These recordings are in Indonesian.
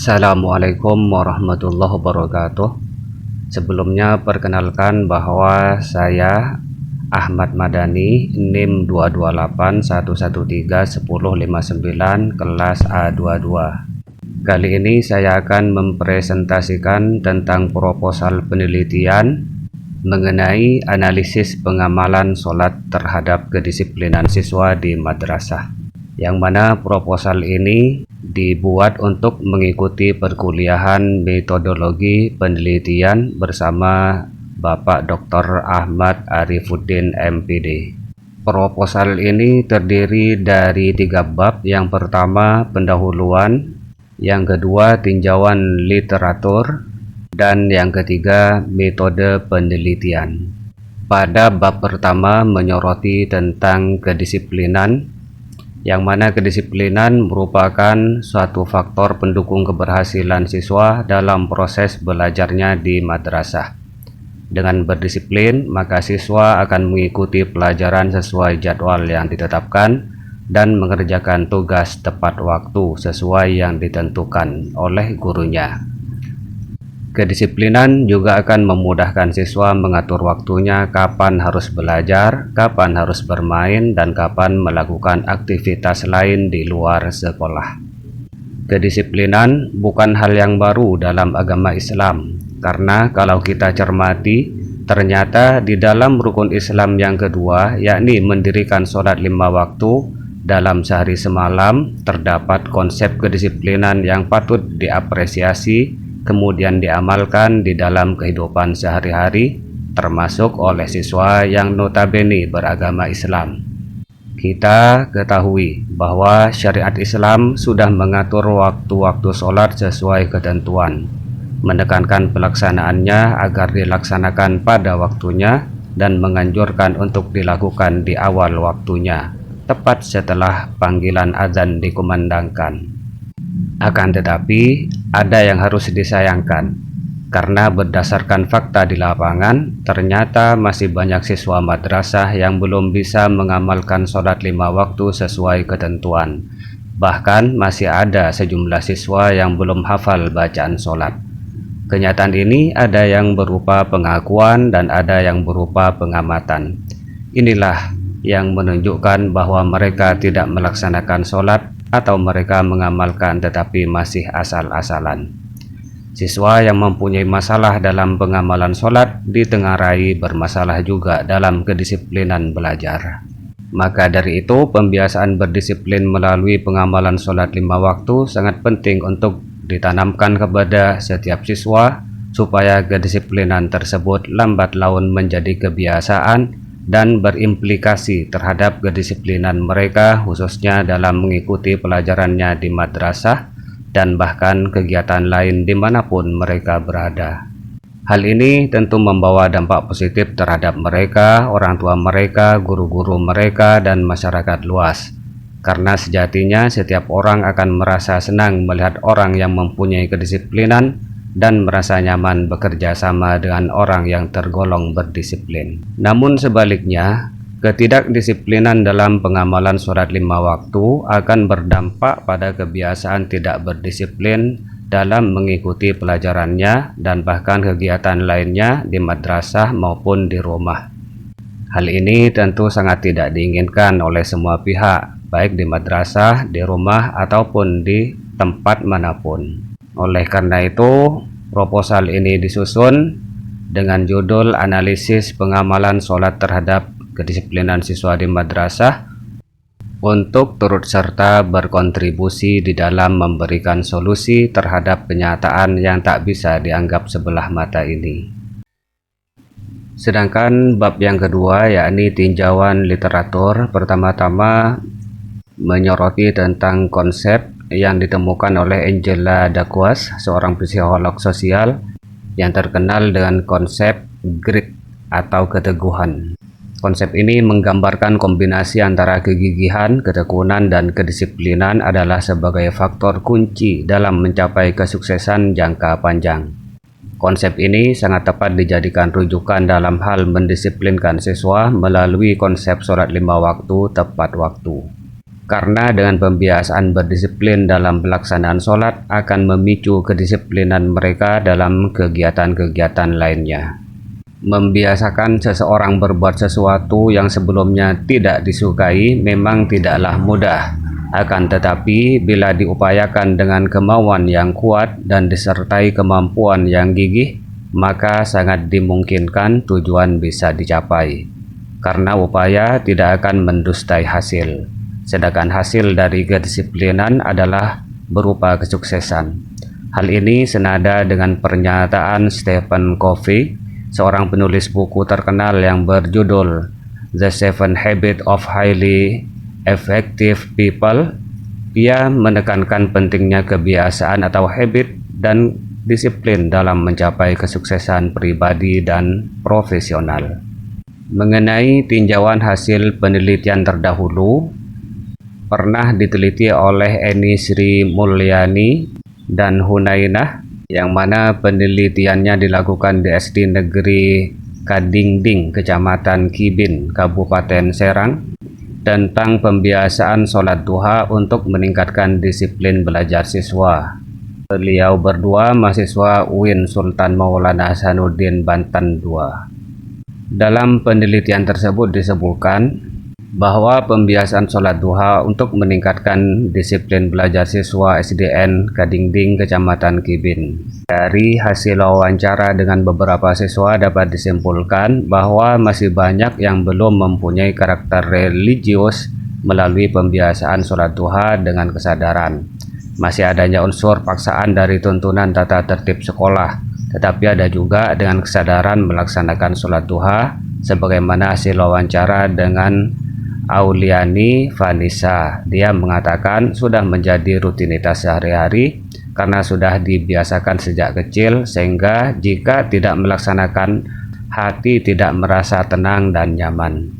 Assalamualaikum warahmatullahi wabarakatuh. Sebelumnya perkenalkan bahwa saya Ahmad Madani, NIM 228113159 kelas A22. Kali ini saya akan mempresentasikan tentang proposal penelitian mengenai analisis pengamalan sholat terhadap kedisiplinan siswa di madrasah, yang mana proposal ini dibuat untuk mengikuti perkuliahan metodologi penelitian bersama Bapak Dr. Ahmad Arifuddin MPD. Proposal ini terdiri dari 3 bab. Yang pertama pendahuluan, yang kedua tinjauan literatur, dan yang ketiga metode penelitian. Pada bab pertama menyoroti tentang kedisiplinan, yang mana kedisiplinan merupakan suatu faktor pendukung keberhasilan siswa dalam proses belajarnya di madrasah. Dengan berdisiplin, maka siswa akan mengikuti pelajaran sesuai jadwal yang ditetapkan dan mengerjakan tugas tepat waktu sesuai yang ditentukan oleh gurunya. Kedisiplinan juga akan memudahkan siswa mengatur waktunya, kapan harus belajar, kapan harus bermain, dan kapan melakukan aktivitas lain di luar sekolah. Kedisiplinan bukan hal yang baru dalam agama Islam, karena kalau kita cermati, ternyata di dalam rukun Islam yang kedua, yakni mendirikan sholat 5 waktu dalam sehari semalam, terdapat konsep kedisiplinan yang patut diapresiasi kemudian diamalkan di dalam kehidupan sehari-hari, termasuk oleh siswa yang notabene beragama Islam. Kita ketahui bahwa syariat Islam sudah mengatur waktu-waktu sholat sesuai ketentuan, menekankan pelaksanaannya agar dilaksanakan pada waktunya dan menganjurkan untuk dilakukan di awal waktunya, tepat setelah panggilan azan dikumandangkan. Akan tetapi, ada yang harus disayangkan, karena berdasarkan fakta di lapangan, ternyata masih banyak siswa madrasah yang belum bisa mengamalkan sholat 5 waktu sesuai ketentuan. Bahkan masih ada sejumlah siswa yang belum hafal bacaan sholat. Kenyataan ini ada yang berupa pengakuan dan ada yang berupa pengamatan. Inilah yang menunjukkan bahwa mereka tidak melaksanakan sholat atau mereka mengamalkan tetapi masih asal-asalan. Siswa yang mempunyai masalah dalam pengamalan sholat ditengarai bermasalah juga dalam kedisiplinan belajar. Maka dari itu, pembiasaan berdisiplin melalui pengamalan sholat 5 waktu sangat penting untuk ditanamkan kepada setiap siswa supaya kedisiplinan tersebut lambat laun menjadi kebiasaan dan berimplikasi terhadap kedisiplinan mereka, khususnya dalam mengikuti pelajarannya di madrasah dan bahkan kegiatan lain dimanapun mereka berada. Hal ini tentu membawa dampak positif terhadap mereka, orang tua mereka, guru-guru mereka, dan masyarakat luas. Karena sejatinya setiap orang akan merasa senang melihat orang yang mempunyai kedisiplinan dan merasa nyaman bekerja sama dengan orang yang tergolong berdisiplin. Namun sebaliknya, ketidakdisiplinan dalam pengamalan sholat 5 waktu akan berdampak pada kebiasaan tidak berdisiplin dalam mengikuti pelajarannya dan bahkan kegiatan lainnya di madrasah maupun di rumah. Hal ini tentu sangat tidak diinginkan oleh semua pihak, baik di madrasah, di rumah, ataupun di tempat manapun. Oleh karena itu, proposal ini disusun dengan judul Analisis Pengamalan Sholat Terhadap Kedisiplinan Siswa di Madrasah untuk turut serta berkontribusi di dalam memberikan solusi terhadap kenyataan yang tak bisa dianggap sebelah mata ini. Sedangkan bab yang kedua, yakni tinjauan literatur, pertama-tama menyoroti tentang konsep yang ditemukan oleh Angela Duckworth, seorang psikolog sosial yang terkenal dengan konsep grit atau keteguhan. Konsep ini menggambarkan kombinasi antara kegigihan, ketekunan, dan kedisiplinan adalah sebagai faktor kunci dalam mencapai kesuksesan jangka panjang. Konsep ini sangat tepat dijadikan rujukan dalam hal mendisiplinkan siswa melalui konsep sholat 5 waktu tepat waktu. Karena dengan pembiasaan berdisiplin dalam pelaksanaan sholat akan memicu kedisiplinan mereka dalam kegiatan-kegiatan lainnya. Membiasakan seseorang berbuat sesuatu yang sebelumnya tidak disukai memang tidaklah mudah. Akan tetapi, bila diupayakan dengan kemauan yang kuat dan disertai kemampuan yang gigih, maka sangat dimungkinkan tujuan bisa dicapai. Karena upaya tidak akan mendustai hasil. Sedangkan hasil dari kedisiplinan adalah berupa kesuksesan. Hal ini senada dengan pernyataan Stephen Covey, seorang penulis buku terkenal yang berjudul The 7 Habits of Highly Effective People. Ia menekankan pentingnya kebiasaan atau habit dan disiplin dalam mencapai kesuksesan pribadi dan profesional. Mengenai tinjauan hasil penelitian terdahulu, pernah diteliti oleh Eni Sri Mulyani dan Hunainah, yang mana penelitiannya dilakukan di SD Negeri Kadingding, Kecamatan Kibin, Kabupaten Serang, tentang pembiasaan sholat duha untuk meningkatkan disiplin belajar siswa. Beliau berdua mahasiswa UIN Sultan Maulana Hasanuddin Banten II. Dalam penelitian tersebut disebutkan bahwa pembiasaan sholat duha untuk meningkatkan disiplin belajar siswa SDN Kadingding, Kecamatan Kibin. Dari hasil wawancara dengan beberapa siswa dapat disimpulkan bahwa masih banyak yang belum mempunyai karakter religius melalui pembiasaan sholat duha dengan kesadaran. Masih adanya unsur paksaan dari tuntunan tata tertib sekolah, tetapi ada juga dengan kesadaran melaksanakan sholat duha, sebagaimana hasil wawancara dengan Auliani Vanessa. Dia mengatakan sudah menjadi rutinitas sehari-hari karena sudah dibiasakan sejak kecil, sehingga jika tidak melaksanakan, hati tidak merasa tenang dan nyaman.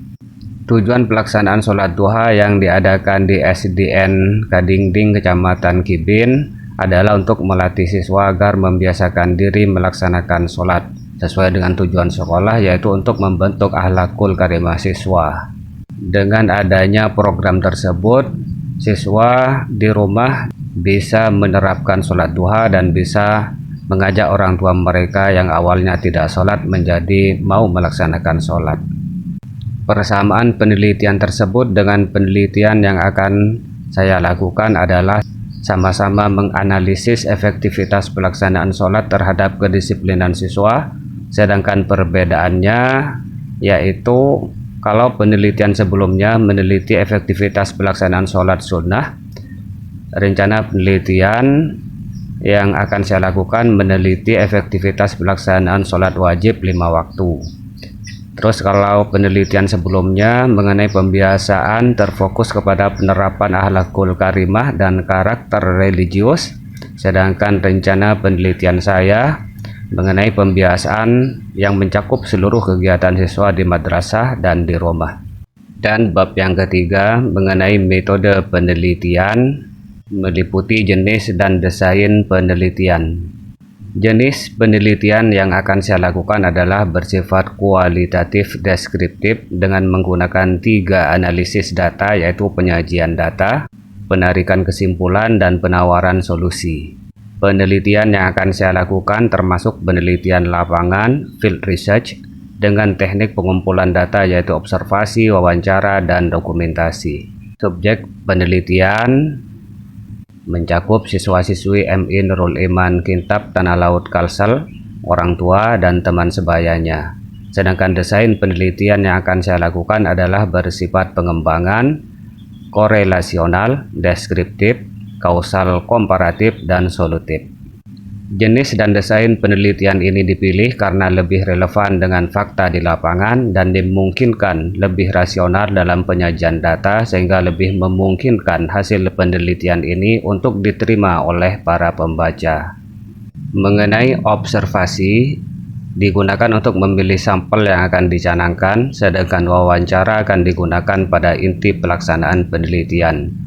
Tujuan pelaksanaan sholat duha yang diadakan di SDN Kadingding, Kecamatan Kibin adalah untuk melatih siswa agar membiasakan diri melaksanakan sholat sesuai dengan tujuan sekolah, yaitu untuk membentuk akhlakul karimah siswa. Dengan adanya program tersebut, siswa di rumah bisa menerapkan sholat duha dan bisa mengajak orang tua mereka yang awalnya tidak sholat menjadi mau melaksanakan sholat. Persamaan penelitian tersebut dengan penelitian yang akan saya lakukan adalah sama-sama menganalisis efektivitas pelaksanaan sholat terhadap kedisiplinan siswa, sedangkan perbedaannya yaitu kalau penelitian sebelumnya meneliti efektivitas pelaksanaan sholat sunnah, rencana penelitian yang akan saya lakukan meneliti efektivitas pelaksanaan sholat wajib 5 waktu. Terus kalau penelitian sebelumnya mengenai pembiasaan terfokus kepada penerapan akhlakul karimah dan karakter religius, sedangkan rencana penelitian saya mengenai pembiasaan yang mencakup seluruh kegiatan siswa di madrasah dan di rumah. Dan bab yang ketiga mengenai metode penelitian meliputi jenis dan desain penelitian. Jenis penelitian yang akan saya lakukan adalah bersifat kualitatif deskriptif dengan menggunakan 3 analisis data, yaitu penyajian data, penarikan kesimpulan, dan penawaran solusi. Penelitian yang akan saya lakukan termasuk penelitian lapangan, field research, dengan teknik pengumpulan data yaitu observasi, wawancara, dan dokumentasi. Subjek penelitian mencakup siswa-siswi MI Nurul Iman Kintab Tanah Laut Kalsel, orang tua, dan teman sebayanya. Sedangkan desain penelitian yang akan saya lakukan adalah bersifat pengembangan, korelasional, deskriptif, kausal komparatif, dan solutif. Jenis dan desain penelitian ini dipilih karena lebih relevan dengan fakta di lapangan dan dimungkinkan lebih rasional dalam penyajian data, sehingga lebih memungkinkan hasil penelitian ini untuk diterima oleh para pembaca. Mengenai observasi, digunakan untuk memilih sampel yang akan dicanangkan, sedangkan wawancara akan digunakan pada inti pelaksanaan penelitian.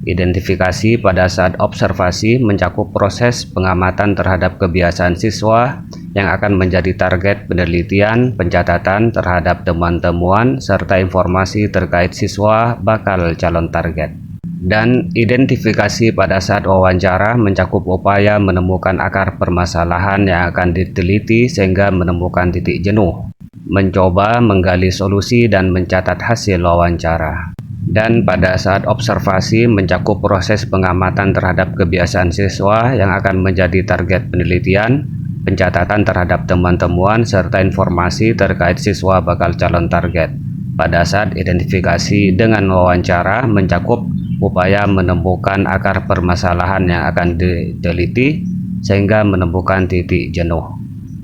Identifikasi pada saat observasi mencakup proses pengamatan terhadap kebiasaan siswa yang akan menjadi target penelitian, pencatatan terhadap temuan-temuan, serta informasi terkait siswa bakal calon target. Dan identifikasi pada saat wawancara mencakup upaya menemukan akar permasalahan yang akan diteliti sehingga menemukan titik jenuh, mencoba menggali solusi dan mencatat hasil wawancara. Dan pada saat observasi mencakup proses pengamatan terhadap kebiasaan siswa yang akan menjadi target penelitian, pencatatan terhadap temuan-temuan, serta informasi terkait siswa bakal calon target. Pada saat identifikasi dengan wawancara mencakup upaya menemukan akar permasalahan yang akan diteliti sehingga menemukan titik jenuh,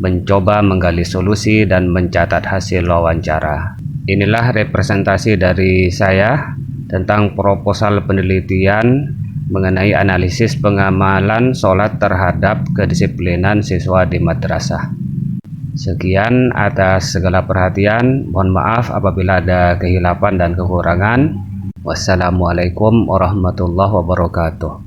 mencoba menggali solusi dan mencatat hasil wawancara. Inilah representasi dari saya tentang proposal penelitian mengenai analisis pengamalan sholat terhadap kedisiplinan siswa di madrasah. Sekian atas segala perhatian. Mohon maaf apabila ada kehilapan dan kekurangan. Wassalamualaikum warahmatullahi wabarakatuh.